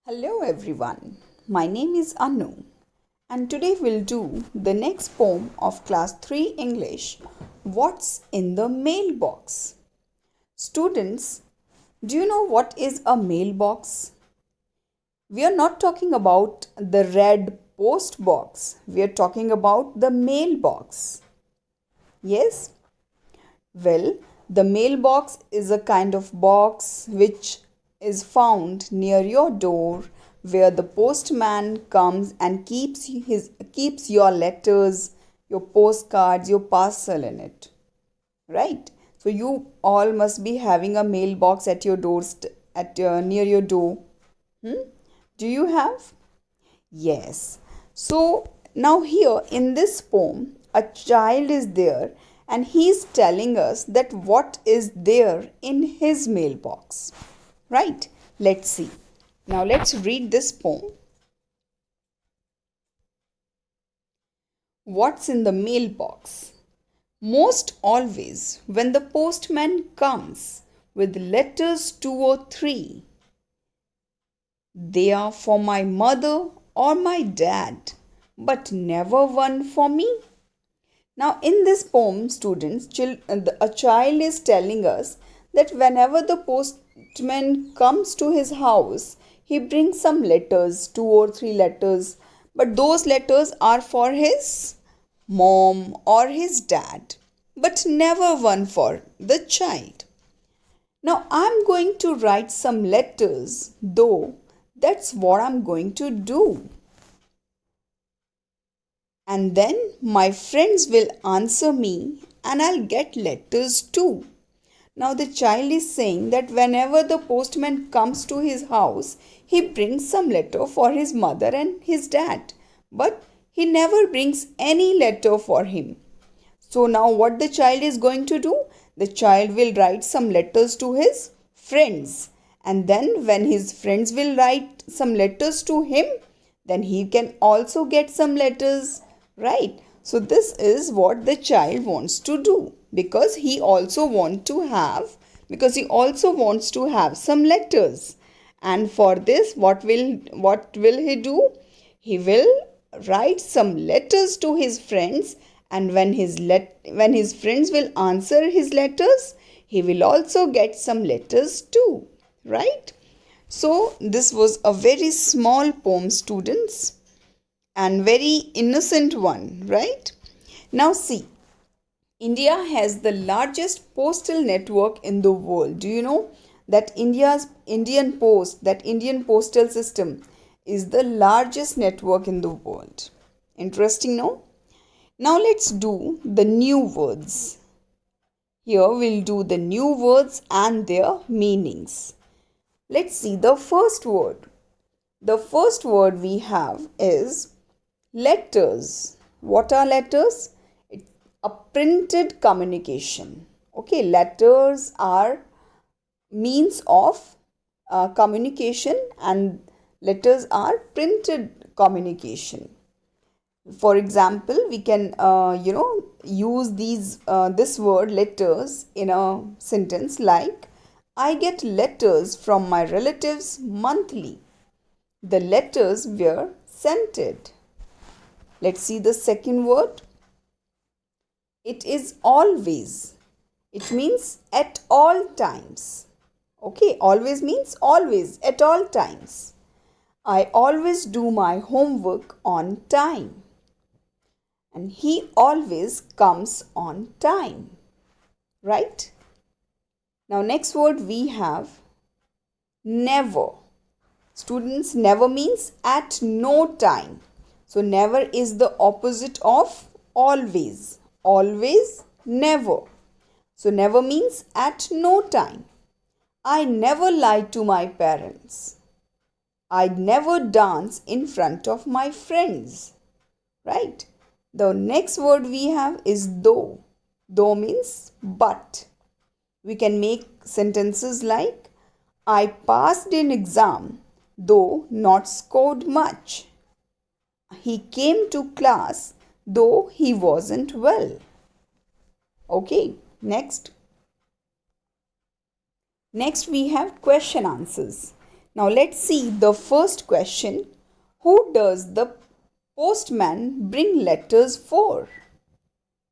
Hello everyone, my name is Anu and today we'll do the next poem of class 3 English, What's in the Mailbox? Students, do you know what is a mailbox? We are not talking about the red post box, we are talking about the mailbox. Yes? Well, the mailbox is a kind of box which is found near your door where the postman comes and keeps your letters, your postcards, your parcel in it. Right? So you all must be having a mailbox at your door near your door. Do you have? Yes. So now here in this poem, a child is there and he's telling us that what is there in his mailbox. Right? Let's see. Now let's read this poem. What's in the mailbox? Most always, when the postman comes with letters 2 or 3, they are for my mother or my dad, but never one for me. Now, in this poem, students, a child is telling us that whenever the postman comes to his house, he brings some letters, 2 or 3 letters, but those letters are for his mom or his dad, but never one for the child. Now, I'm going to write some letters, though that's what I'm going to do. And then my friends will answer me and I'll get letters too. Now the child is saying that whenever the postman comes to his house, he brings some letter for his mother and his dad. But he never brings any letter for him. So now what the child is going to do? The child will write some letters to his friends. And then when his friends will write some letters to him, then he can also get some letters. Right? So this is what the child wants to do because he also wants to have some letters. And for this what will he do? He will write some letters to his friends, and when his friends will answer his letters, he will also get some letters too. Right? So this was a very small poem, students, and very innocent one, right? Now see, India has the largest postal network in the world. Do you know that Indian postal system is the largest network in the world? Interesting, no? Now let's do the new words. Here we'll do the new words and their meanings. Let's see the first word. The first word we have is letters. What are letters? It's a printed communication. Okay, letters are means of communication and letters are printed communication. For example, we can use this word letters in a sentence like, I get letters from my relatives monthly. The letters were scented. Let's see the second word. It is always. It means at all times. Okay, always means always, at all times. I always do my homework on time. And he always comes on time. Right? Now next word we have never. Students, never means at no time. So never is the opposite of always. Always, never. So never means at no time. I never lie to my parents. I never dance in front of my friends. Right? The next word we have is though. Though means but. We can make sentences like, I passed an exam, though not scored much. He came to class, though he wasn't well. Okay, next. Next we have question answers. Now let's see the first question. Who does the postman bring letters for?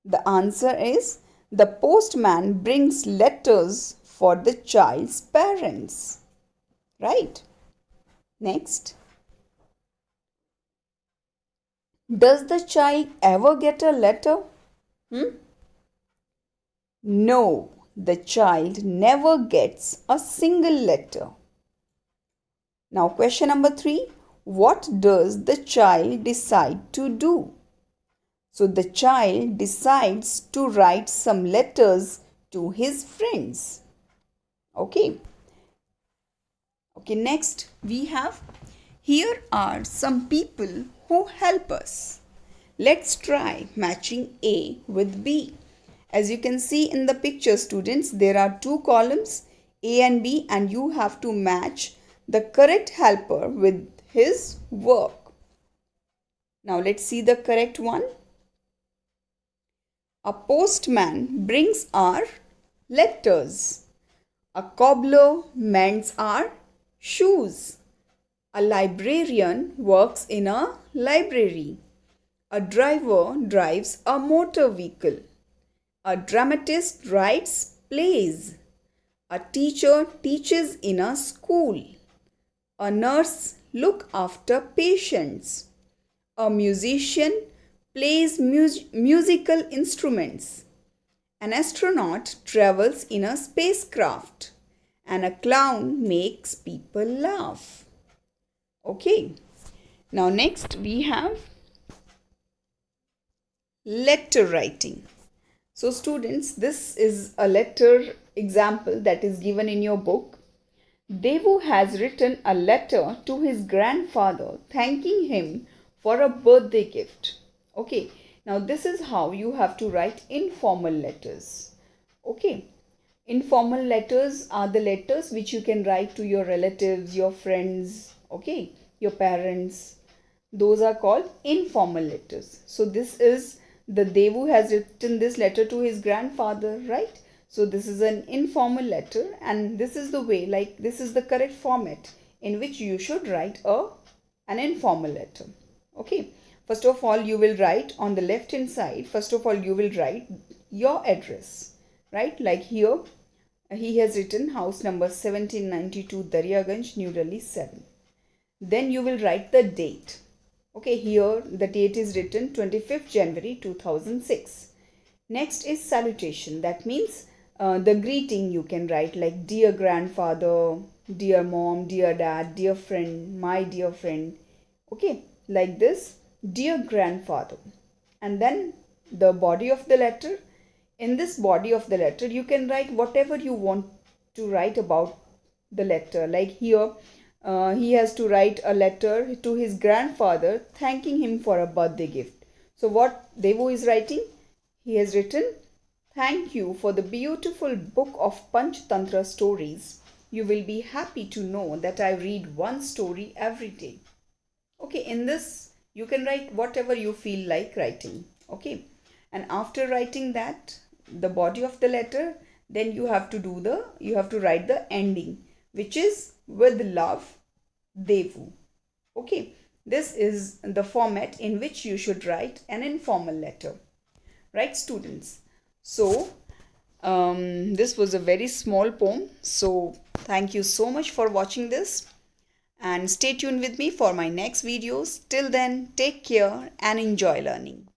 The answer is the postman brings letters for the child's parents. Right? Next. Does the child ever get a letter? No, the child never gets a single letter. Now, question number 3. What does the child decide to do? So, the child decides to write some letters to his friends. Okay. Okay, next we have, here are some people who help us. Let's try matching A with B. As you can see in the picture, students, there are two columns, A and B, and you have to match the correct helper with his work. Now let's see the correct one. A postman brings our letters. A cobbler mends our shoes. A librarian works in a library. A driver drives a motor vehicle. A dramatist writes plays. A teacher teaches in a school. A nurse looks after patients. A musician plays musical instruments. An astronaut travels in a spacecraft. And a clown makes people laugh. Okay. Now next we have letter writing. So students, this is a letter example that is given in your book. Devu has written a letter to his grandfather thanking him for a birthday gift. Okay, now this is how you have to write informal letters. Okay, informal letters are the letters which you can write to your relatives, your friends, okay, your parents. Those are called informal letters. So this is the Devu has written this letter to his grandfather, right? So this is an informal letter, and this is the way, like this is the correct format in which you should write an informal letter. Okay, first of all you will write on the left hand side, first of all you will write your address, right? Like here he has written house number 1792 Daryaganj, New Delhi 7. Then you will write the date. Okay, here the date is written 25th January 2006. Next is salutation. That means the greeting you can write like dear grandfather, dear mom, dear dad, dear friend, my dear friend. Okay, like this, dear grandfather. And then the body of the letter. In this body of the letter, you can write whatever you want to write about the letter. Like here, he has to write a letter to his grandfather thanking him for a birthday gift. So what Devu is writing? He has written, thank you for the beautiful book of Panchtantra stories. You will be happy to know that I read one story every day. Okay, in this you can write whatever you feel like writing. Okay, and after writing that, the body of the letter, then you have to write the ending, which is with love, Devu. Okay, this is the format in which you should write an informal letter. Right, students? So, this was a very small poem. So, thank you so much for watching this. And stay tuned with me for my next videos. Till then, take care and enjoy learning.